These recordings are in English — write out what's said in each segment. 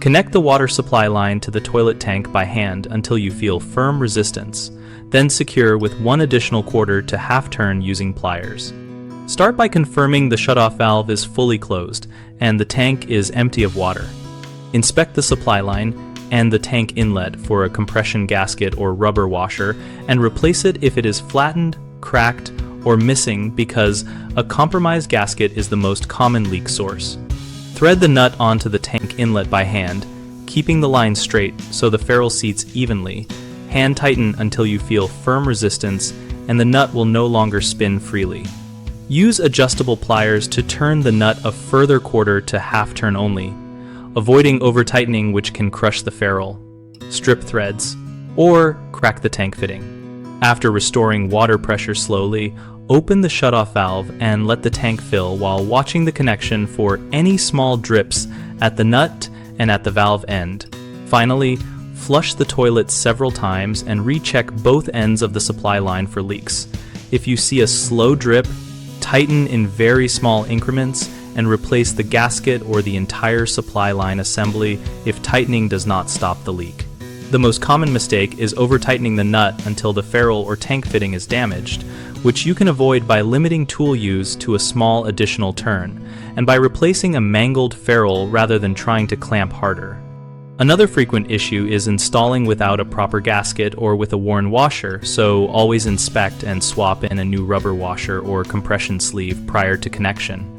Connect the water supply line to the toilet tank by hand until you feel firm resistance, then secure with one additional quarter to half turn using pliers. Start by confirming the shutoff valve is fully closed and the tank is empty of water. Inspect the supply line and the tank inlet for a compression gasket or rubber washer and replace it if it is flattened, cracked, or missing, because a compromised gasket is the most common leak source. Thread the nut onto the tank inlet by hand, keeping the line straight so the ferrule seats evenly. Hand tighten until you feel firm resistance and the nut will no longer spin freely. Use adjustable pliers to turn the nut a further quarter to half turn only, avoiding over-tightening which can crush the ferrule, strip threads, or crack the tank fitting. After restoring water pressure slowly, open the shutoff valve and let the tank fill while watching the connection for any small drips at the nut and at the valve end. Finally, flush the toilet several times and recheck both ends of the supply line for leaks. If you see a slow drip, tighten in very small increments and replace the gasket or the entire supply line assembly if tightening does not stop the leak. The most common mistake is over-tightening the nut until the ferrule or tank fitting is damaged, which you can avoid by limiting tool use to a small additional turn, and by replacing a mangled ferrule rather than trying to clamp harder. Another frequent issue is installing without a proper gasket or with a worn washer, so always inspect and swap in a new rubber washer or compression sleeve prior to connection.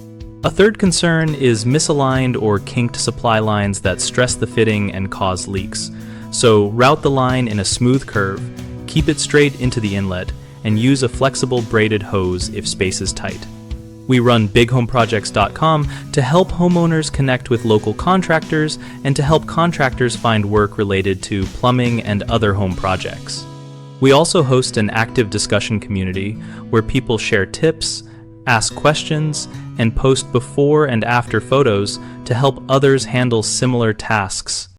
A third concern is misaligned or kinked supply lines that stress the fitting and cause leaks. So route the line in a smooth curve, keep it straight into the inlet, and use a flexible braided hose if space is tight. We run bighomeprojects.com to help homeowners connect with local contractors and to help contractors find work related to plumbing and other home projects. We also host an active discussion community where people share tips, ask questions, and post before and after photos to help others handle similar tasks.